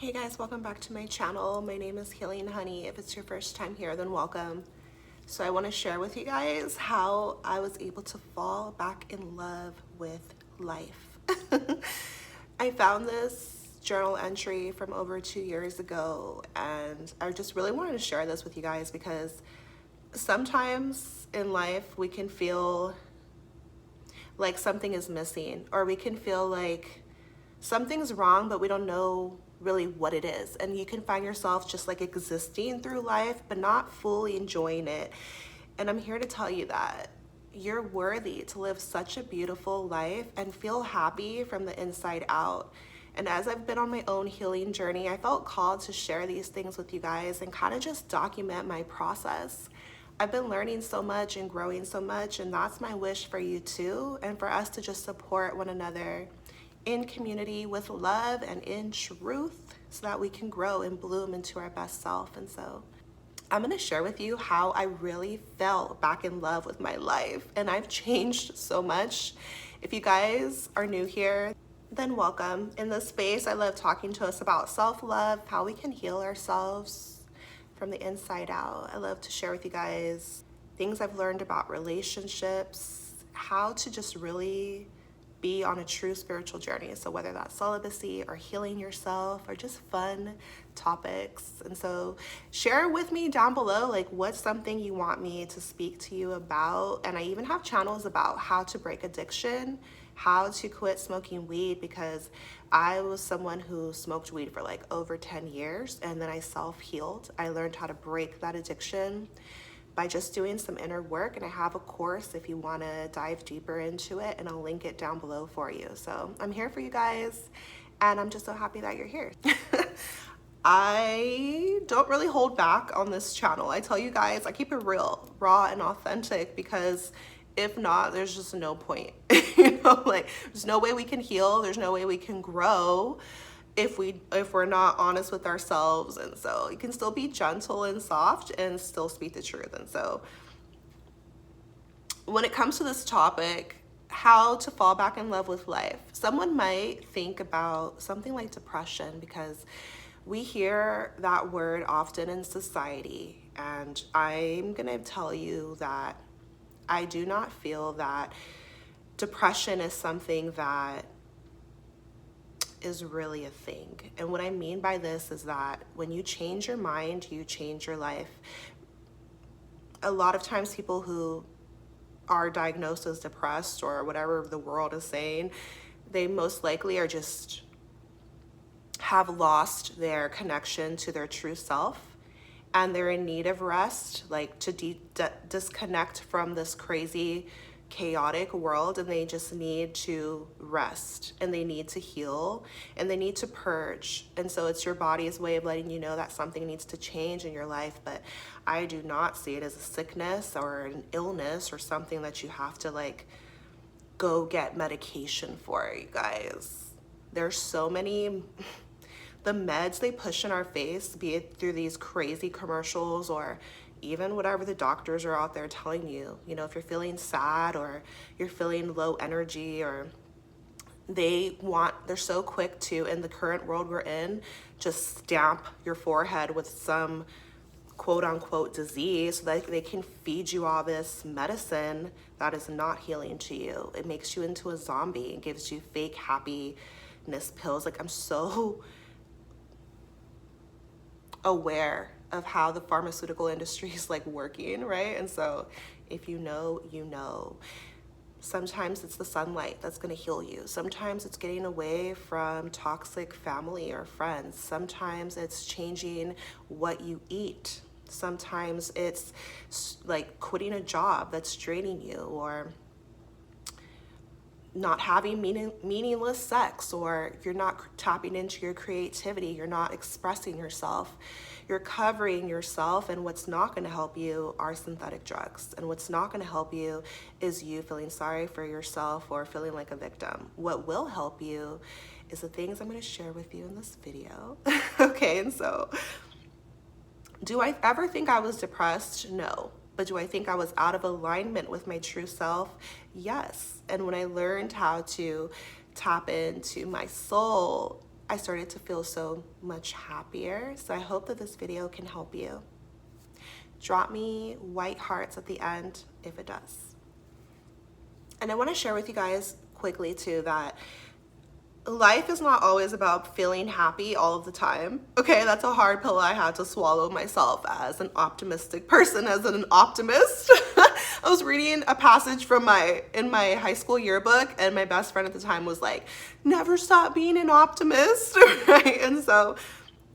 Hey guys, welcome back to my channel. My name is Healing Honey. If it's your first time here, then welcome. So I want to share with you guys how I was able to fall back in love with life. I found this journal entry from over 2 years ago, and I just really wanted to share this with you guys because sometimes in life we can feel like something is missing, or we can feel like something's wrong, but we don't know really what it is. And you can find yourself just like existing through life, but not fully enjoying it. And I'm here to tell you that you're worthy to live such a beautiful life and feel happy from the inside out. And as I've been on my own healing journey, I felt called to share these things with you guys and kind of just document my process. I've been learning so much and growing so much, and that's my wish for you too, and for us to just support one another in community with love and in truth so that we can grow and bloom into our best self. And so I'm going to share with you how I really fell back in love with my life, and I've changed so much. If you guys are new here, then welcome. In this space, I love talking to us about self-love, how we can heal ourselves from the inside out. I love to share with you guys things I've learned about relationships, how to just really be on a true spiritual journey. So whether that's celibacy or healing yourself or just fun topics. And so share with me down below, like, what's something you want me to speak to you about. And I even have channels about how to break addiction, how to quit smoking weed, because I was someone who smoked weed for like over 10 years, and then I self-healed. I learned how to break that addiction by just doing some inner work, and I have a course if you want to dive deeper into it, and I'll link it down below for you. So I'm here for you guys, and I'm just so happy that you're here. I don't really hold back on this channel. I tell you guys, I keep it real, raw, and authentic, because if not, there's just no point. Like, there's no way we can heal, there's no way we can grow if we're not honest with ourselves. And so you can still be gentle and soft and still speak the truth. And so when it comes to this topic, how to fall back in love with life, someone might think about something like depression, because we hear that word often in society. And I'm gonna tell you that I do not feel that depression is something that is really a thing. And what I mean by this is that when you change your mind, you change your life. A lot of times people who are diagnosed as depressed, or whatever the world is saying, they most likely are just have lost their connection to their true self, and they're in need of rest, like to disconnect from this crazy chaotic world, and they just need to rest, and they need to heal, and they need to purge. And so it's your body's way of letting you know that something needs to change in your life. But I do not see it as a sickness or an illness or something that you have to like go get medication for, you guys. There's so many the meds they push in our face, be it through these crazy commercials or even whatever the doctors are out there telling you. You know, if you're feeling sad or you're feeling low energy, or they're so quick to, in the current world we're in, just stamp your forehead with some quote unquote disease so that they can feed you all this medicine that is not healing to you. It makes you into a zombie and gives you fake happiness pills. Like, I'm so aware of how the pharmaceutical industry is like working, right? And so if you know, you know. Sometimes it's the sunlight that's going to heal you. Sometimes it's getting away from toxic family or friends. Sometimes it's changing what you eat. Sometimes it's like quitting a job that's draining you, or not having meaningless sex, or you're not tapping into your creativity, you're not expressing yourself, you're covering yourself. And what's not going to help you are synthetic drugs, and what's not going to help you is you feeling sorry for yourself or feeling like a victim. What will help you is the things I'm going to share with you in this video. Okay, and so do I ever think I was depressed? No. But do I think I was out of alignment with my true self? Yes. And when I learned how to tap into my soul, I started to feel so much happier. So I hope that this video can help you. Drop me white hearts at the end if it does. And I want to share with you guys quickly too that life is not always about feeling happy all of the time. Okay, that's a hard pill I had to swallow myself as an optimistic person, as an optimist. I was reading a passage from in my high school yearbook, and my best friend at the time was like, never stop being an optimist, right? And so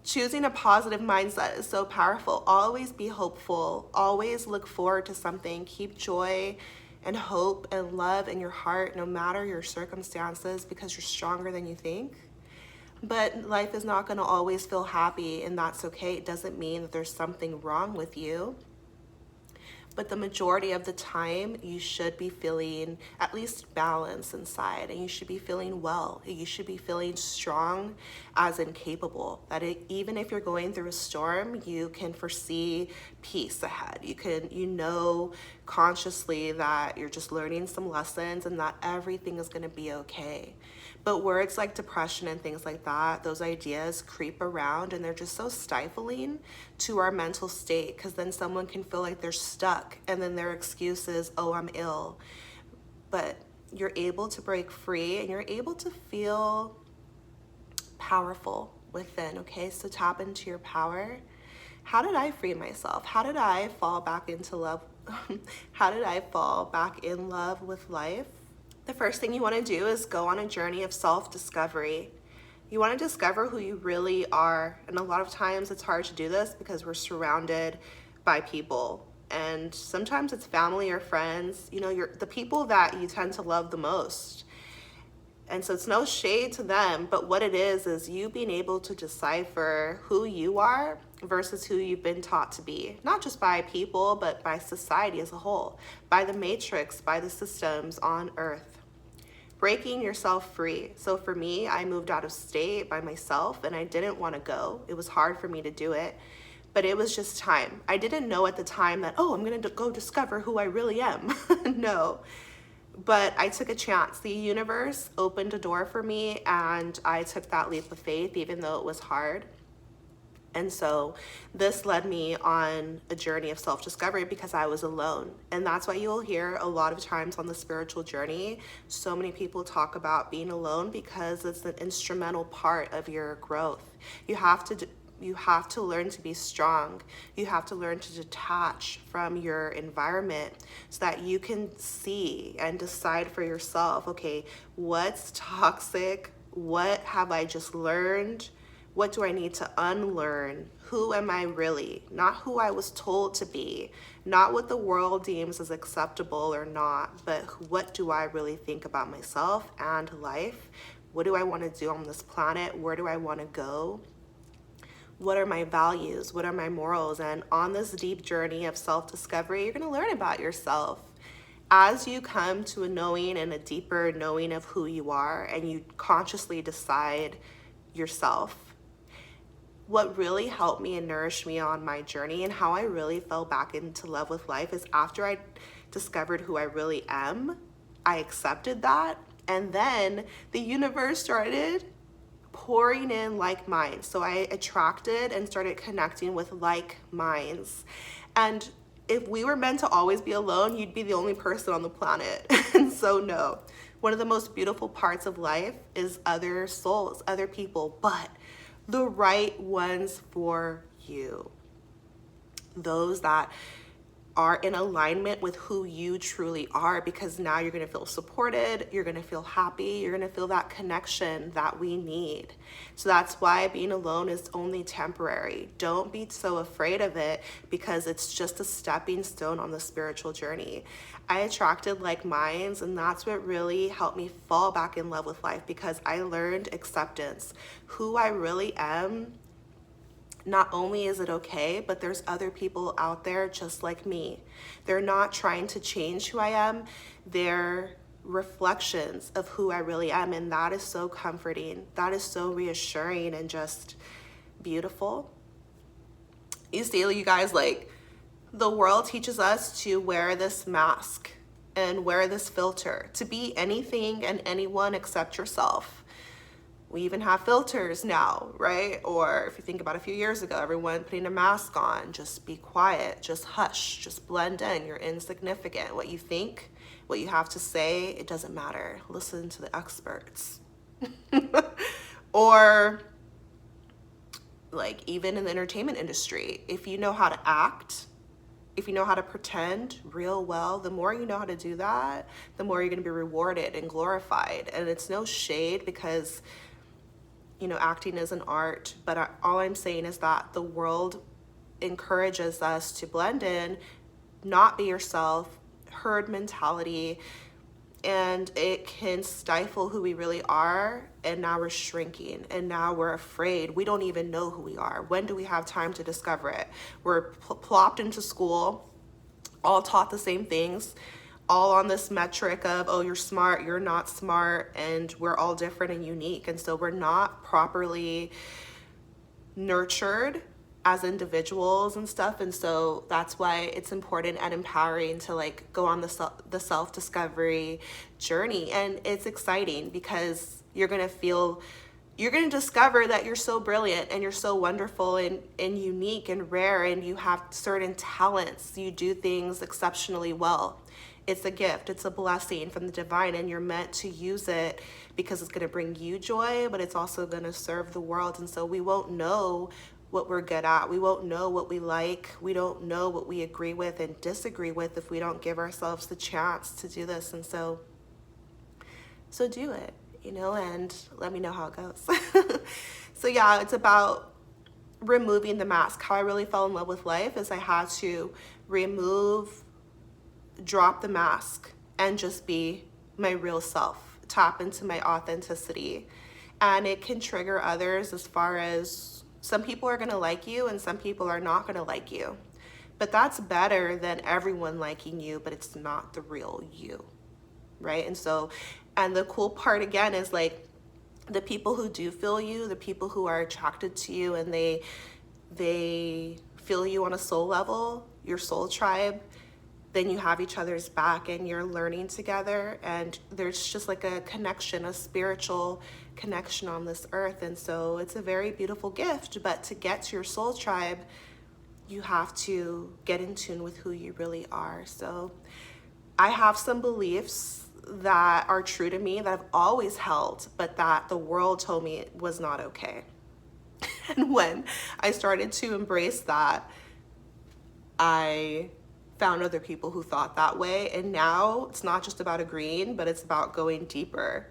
choosing a positive mindset is so powerful. Always be hopeful, always look forward to something, keep joy and hope and love in your heart no matter your circumstances, because you're stronger than you think. But life is not going to always feel happy, and that's okay. It doesn't mean that there's something wrong with you. But the majority of the time, you should be feeling at least balance inside, and you should be feeling well. You should be feeling strong as in capable. Even if you're going through a storm, you can foresee peace ahead. You know consciously that you're just learning some lessons and that everything is going to be okay. But words like depression and things like that, those ideas creep around, and they're just so stifling to our mental state, because then someone can feel like they're stuck, and then their excuse is, oh, I'm ill. But you're able to break free, and you're able to feel powerful within, okay? So tap into your power. How did I free myself? How did I fall back into love? How did I fall back in love with life? The first thing you want to do is go on a journey of self-discovery. You want to discover who you really are. And a lot of times it's hard to do this because we're surrounded by people. And sometimes it's family or friends, you're the people that you tend to love the most. And so it's no shade to them, but what it is you being able to decipher who you are versus who you've been taught to be, not just by people, but by society as a whole, by the matrix, by the systems on earth. Breaking yourself free. So for me, I moved out of state by myself, and I didn't want to go. It was hard for me to do it, but it was just time. I didn't know at the time that, I'm going to go discover who I really am. No. But I took a chance. The universe opened a door for me, and I took that leap of faith, even though it was hard. And so this led me on a journey of self-discovery because I was alone. And that's why you'll hear a lot of times on the spiritual journey, so many people talk about being alone, because it's an instrumental part of your growth. You have to learn to be strong. You have to learn to detach from your environment so that you can see and decide for yourself, okay, what's toxic? What have I just learned? What do I need to unlearn? Who am I really? Not who I was told to be, not what the world deems as acceptable or not, but what do I really think about myself and life? What do I want to do on this planet? Where do I want to go? What are my values? What are my morals? And on this deep journey of self-discovery, you're going to learn about yourself. As you come to a knowing and a deeper knowing of who you are, and you consciously decide yourself, what really helped me and nourished me on my journey and how I really fell back into love with life is after I discovered who I really am, I accepted that, and then the universe started pouring in like minds. So I attracted and started connecting with like minds. And if we were meant to always be alone, you'd be the only person on the planet. And so no, one of the most beautiful parts of life is other souls, other people, but the right ones for you. Those that are in alignment with who you truly are, because now you're going to feel supported, you're going to feel happy, you're going to feel that connection that we need. So that's why being alone is only temporary. Don't be so afraid of it, because it's just a stepping stone on the spiritual journey. I attracted like minds, and that's what really helped me fall back in love with life, because I learned acceptance. Who I really am, not only is it okay, but there's other people out there just like me. They're not trying to change who I am. They're reflections of who I really am. And that is so comforting. That is so reassuring and just beautiful. You see, you guys, like, the world teaches us to wear this mask and wear this filter, to be anything and anyone except yourself. We even have filters now, right? Or if you think about a few years ago, everyone putting a mask on, just be quiet, just hush, just blend in. You're insignificant. What you think, what you have to say, it doesn't matter. Listen to the experts. Or like even in the entertainment industry, if you know how to act, if you know how to pretend real well, the more you know how to do that, the more you're going to be rewarded and glorified. And it's no shade, because acting is an art, but all I'm saying is that the world encourages us to blend in, not be yourself, herd mentality, and it can stifle who we really are. And now we're shrinking, and now we're afraid. We don't even know who we are. When do we have time to discover it? We're plopped into school, all taught the same things, all on this metric of, oh, you're smart, you're not smart, and we're all different and unique. And so we're not properly nurtured as individuals and stuff. And so that's why it's important and empowering to like go on the self-discovery journey. And it's exciting because you're going to discover that you're so brilliant and you're so wonderful and unique and rare, and you have certain talents. You do things exceptionally well. It's a gift, it's a blessing from the divine, and you're meant to use it because it's going to bring you joy, but it's also going to serve the world. And so we won't know what we're good at. We won't know what we like. We don't know what we agree with and disagree with if we don't give ourselves the chance to do this. And so do it, and let me know how it goes. So yeah, it's about removing the mask. How I really fell in love with life is I had to drop the mask and just be my real self, tap into my authenticity. And it can trigger others, as far as some people are going to like you and some people are not going to like you. But that's better than everyone liking you, but it's not the real you, right? And the cool part again is like the people who do feel you, the people who are attracted to you, and they feel you on a soul level, your soul tribe, then you have each other's back and you're learning together, and there's just like a connection, a spiritual connection on this earth. And so it's a very beautiful gift. But to get to your soul tribe, you have to get in tune with who you really are. So I have some beliefs that are true to me that I've always held, but that the world told me it was not okay. And when I started to embrace that, I found other people who thought that way. And now it's not just about agreeing, but it's about going deeper.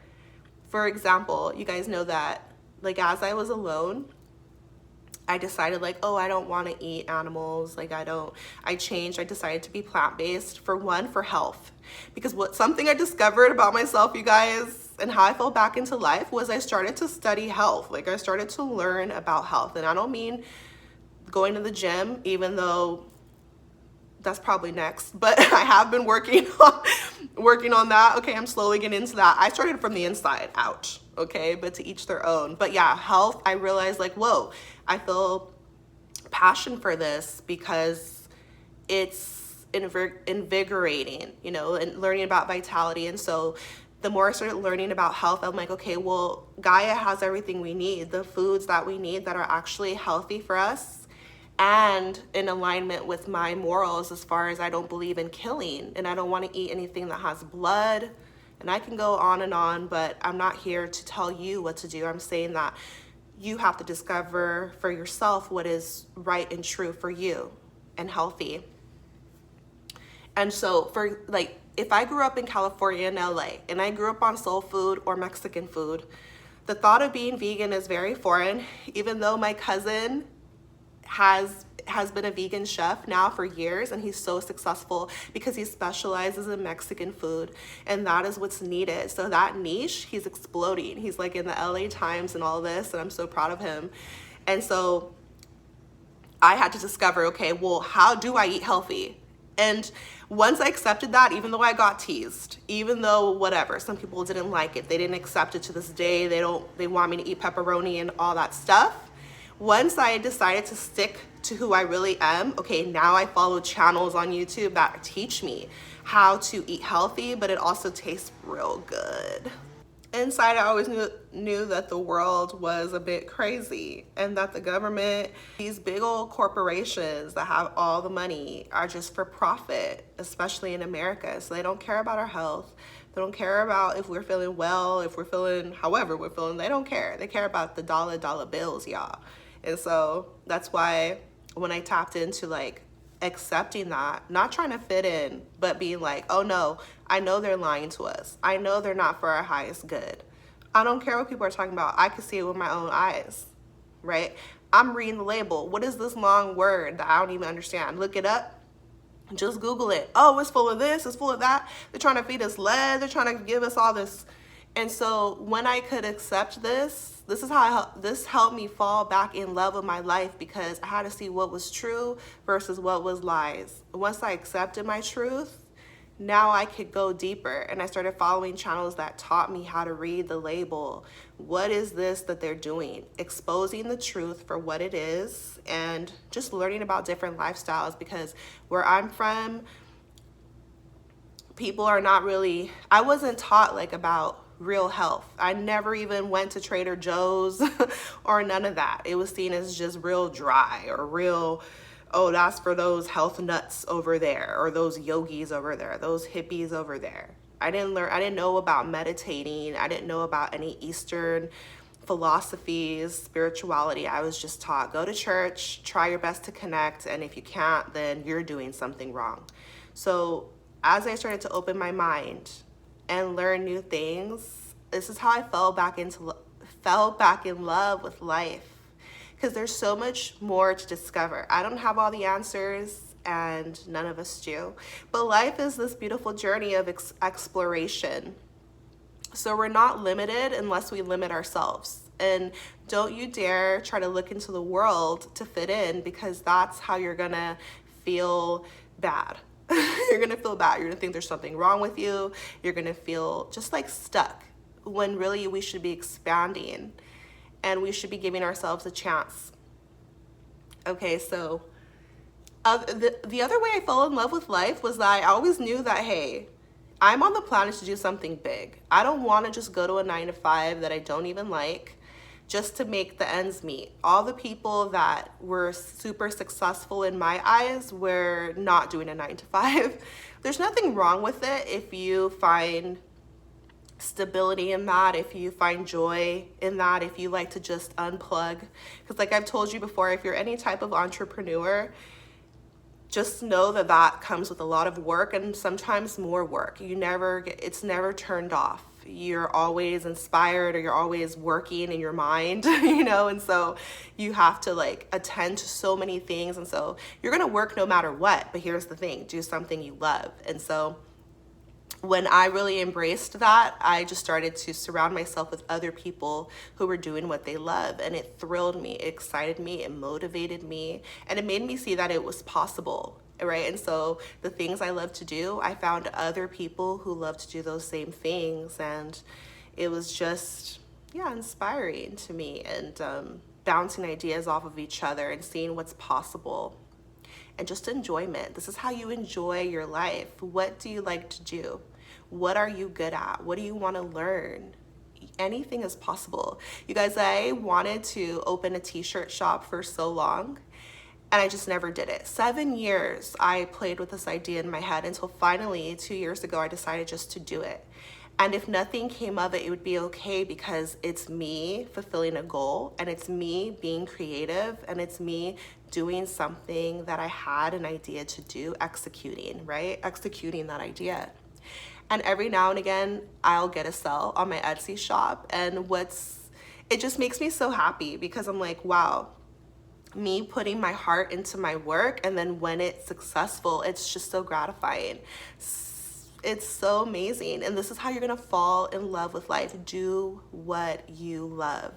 For example, you guys know that like as I was alone, I decided like, oh, I don't want to eat animals. I changed. I decided to be plant-based for health. Because something I discovered about myself, you guys, and how I fell back into life was I started to study health. Like I started to learn about health. And I don't mean going to the gym, even though that's probably next, but I have been working on that. Okay, I'm slowly getting into that. I started from the inside out, okay, but to each their own. But yeah, health, I realized like, whoa, I feel passion for this because it's invigorating, and learning about vitality. And so the more I started learning about health, I'm like, okay, well, Gaia has everything we need, the foods that we need that are actually healthy for us and in alignment with my morals, as far as I don't believe in killing and I don't want to eat anything that has blood. And I can go on, but I'm not here to tell you what to do. I'm saying that you have to discover for yourself what is right and true for you and healthy. And so for like, if I grew up in California and LA and I grew up on soul food or Mexican food, the thought of being vegan is very foreign, even though my cousin has been a vegan chef now for years, and he's so successful because he specializes in Mexican food, and that is what's needed. So that niche, he's exploding. He's like in the LA Times and all this, and I'm so proud of him. And so I had to discover, okay, well, how do I eat healthy? And once I accepted that, even though I got teased, even though whatever, some people didn't like it, they didn't accept it to this day, they want me to eat pepperoni and all that stuff. Once I decided to stick to who I really am, okay, now I follow channels on YouTube that teach me how to eat healthy, but it also tastes real good. inside I always knew that the world was a bit crazy and that the government, these big old corporations that have all the money, are just for profit, especially in America. So they don't care about our health. They don't care about if we're feeling well, if we're feeling however we're feeling. They don't care. They care about the dollar bills, y'all. And so that's why when I tapped into like accepting that, not trying to fit in, but being like, oh no, I know they're lying to us. I know they're not for our highest good. I don't care what people are talking about. I can see it with my own eyes, right? I'm reading the label. What is this long word that I don't even understand? Look it up. Just Google it. Oh, it's full of this, it's full of that. They're trying to feed us lead. They're trying to give us all this. And so when I could accept this is how this helped me fall back in love with my life, because I had to see what was true versus what was lies. Once I accepted my truth, now I could go deeper, and I started following channels that taught me how to read the label. What is this that they're doing? Exposing the truth for what it is, and just learning about different lifestyles, because where I'm from, people are not really, I wasn't taught like about real health. I never even went to Trader Joe's or none of that. It was seen as just real dry or real, oh, that's for those health nuts over there, or those yogis over there, those hippies over there. I didn't know about meditating. I didn't know about any Eastern philosophies, spirituality. I was just taught, go to church, try your best to connect, and if you can't, then you're doing something wrong. So as I started to open my mind and learn new things, this is how I fell back in love with life, because there's so much more to discover. I don't have all the answers, and none of us do, but life is this beautiful journey of exploration. So we're not limited unless we limit ourselves. And don't you dare try to look into the world to fit in, because that's how you're gonna feel bad. You're gonna feel bad. You're gonna think there's something wrong with you. You're gonna feel just like stuck, when really we should be expanding and we should be giving ourselves a chance. Okay, so the other way I fell in love with life was that I always knew that, hey, I'm on the planet to do something big. I don't want to just go to a 9-to-5 that I don't even like just to make the ends meet. All the people that were super successful in my eyes were not doing a 9-to-5. There's nothing wrong with it if you find stability in that, if you find joy in that, if you like to just unplug. Because like I've told you before, if you're any type of entrepreneur, just know that that comes with a lot of work, and sometimes more work. It's never turned off. You're always inspired, or you're always working in your mind, and so you have to like attend to so many things. And so you're going to work no matter what, but here's the thing, do something you love. And so when I really embraced that, I just started to surround myself with other people who were doing what they love, and it thrilled me, it excited me, it motivated me, and it made me see that it was possible, right? And so the things I love to do, I found other people who love to do those same things, and it was just, inspiring to me, and bouncing ideas off of each other and seeing what's possible. And just enjoyment. This is how you enjoy your life. What do you like to do? What are you good at? What do you want to learn? Anything is possible. You guys, I wanted to open a t-shirt shop for so long, and I just never did it. 7 years I played with this idea in my head, until finally 2 years ago I decided just to do it. And if nothing came of it, it would be okay, because it's me fulfilling a goal, and it's me being creative, and it's me doing something that I had an idea to do, executing that idea. And every now and again, I'll get a sell on my Etsy shop, and it just makes me so happy, because I'm like, wow, me putting my heart into my work, and then when it's successful, it's just so gratifying. It's so amazing. And this is how you're gonna fall in love with life. Do what you love.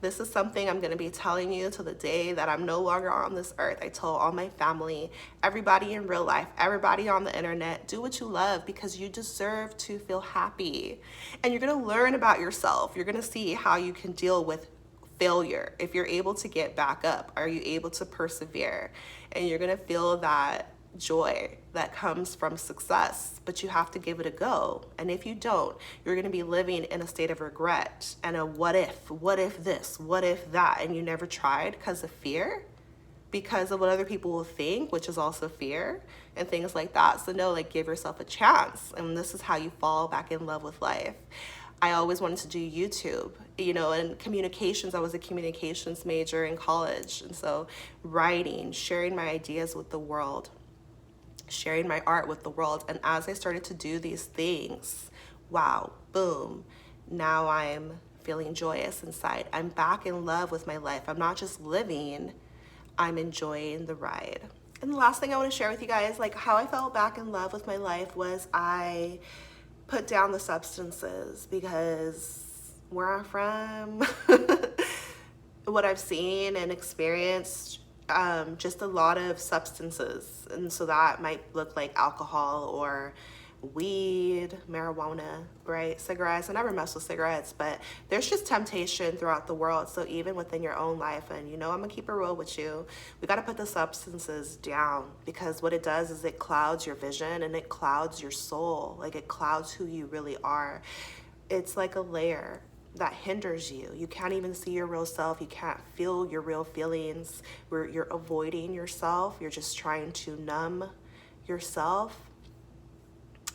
This is something I'm gonna be telling you till the day that I'm no longer on this earth. I told all my family, everybody in real life, everybody on the internet, do what you love, because you deserve to feel happy. And you're gonna learn about yourself. You're gonna see how you can deal with failure. If you're able to get back up, are you able to persevere? And you're gonna feel that joy that comes from success, but you have to give it a go. And if you don't, you're going to be living in a state of regret and a what if this, what if that, and you never tried because of fear, because of what other people will think, which is also fear and things like that. So no, like, give yourself a chance. And this is how you fall back in love with life. I always wanted to do YouTube, and communications. I was a communications major in college. And so writing, sharing my ideas with the world, sharing my art with the world. And as I started to do these things, wow, boom, now I'm feeling joyous inside. I'm back in love with my life. I'm not just living, I'm enjoying the ride. And the last thing I want to share with you guys, like, how I felt back in love with my life, was I put down the substances, because where I'm from, what I've seen and experienced, just a lot of substances. And so that might look like alcohol or weed, marijuana, right? Cigarettes. I never mess with cigarettes, but there's just temptation throughout the world. So even within your own life, and I'm gonna keep it real with you, we got to put the substances down, because what it does is it clouds your vision and it clouds your soul. Like, it clouds who you really are. It's like a layer that hinders you. You can't even see your real self. You can't feel your real feelings. Where you're avoiding yourself. You're just trying to numb yourself.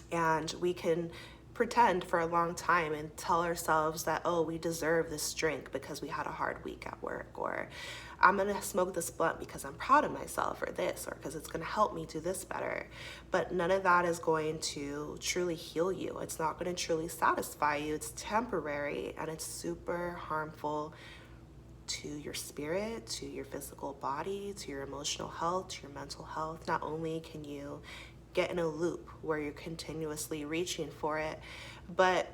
And we can pretend for a long time and tell ourselves that, oh, we deserve this drink because we had a hard week at work, or I'm gonna smoke this blunt because I'm proud of myself, or this, or because it's gonna help me do this better. But none of that is going to truly heal you. It's not gonna truly satisfy you. It's temporary, and it's super harmful to your spirit, to your physical body, to your emotional health, to your mental health. Not only can you get in a loop where you're continuously reaching for it, but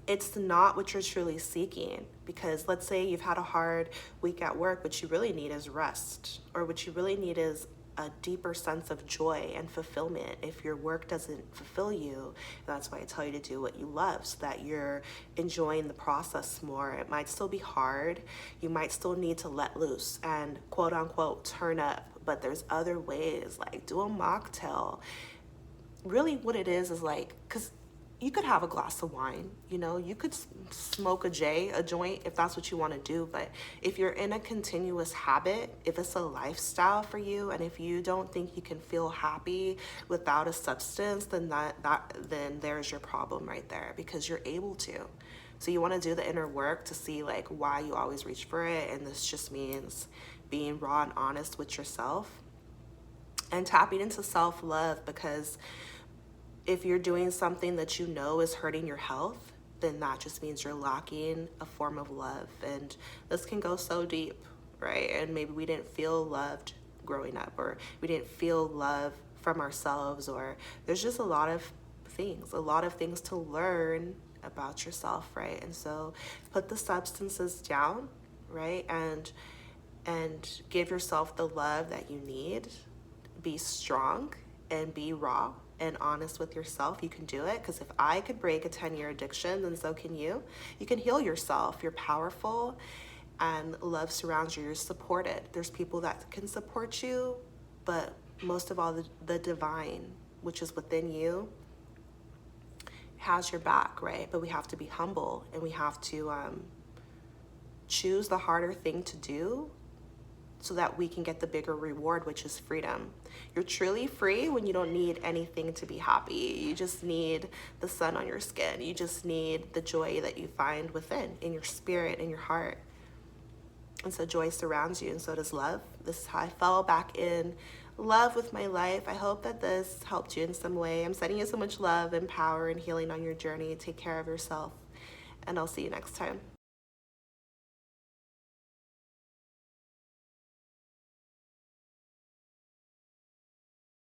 it's not what you're truly seeking. Because let's say you've had a hard week at work, what you really need is rest, or what you really need is a deeper sense of joy and fulfillment. If your work doesn't fulfill you, that's why I tell you to do what you love, so that you're enjoying the process more. It might still be hard. You might still need to let loose and quote unquote turn up, but there's other ways, like do a mocktail. Really what it is like, because you could have a glass of wine, you could smoke a joint if that's what you want to do. But if you're in a continuous habit, if it's a lifestyle for you, and if you don't think you can feel happy without a substance, then then there's your problem right there, because you're able to. So you want to do the inner work to see like why you always reach for it. And this just means being raw and honest with yourself and tapping into self-love, because if you're doing something that is hurting your health, then that just means you're lacking a form of love. And this can go so deep, right? And maybe we didn't feel loved growing up, or we didn't feel love from ourselves, or there's just a lot of things to learn about yourself, right? And so put the substances down, right? And give yourself the love that you need. Be strong and be raw and honest with yourself. You can do it, because if I could break a 10-year addiction, then so can you. You can heal yourself. You're powerful, and love surrounds you. You're supported. There's people that can support you, but most of all, the divine, which is within you, has your back, right? But we have to be humble, and we have to choose the harder thing to do, so that we can get the bigger reward, which is freedom. You're truly free when you don't need anything to be happy. You just need the sun on your skin. You just need the joy that you find within, in your spirit, in your heart. And so joy surrounds you, and so does love. This is how I fell back in love with my life. I hope that this helped you in some way. I'm sending you so much love and power and healing on your journey. Take care of yourself, and I'll see you next time.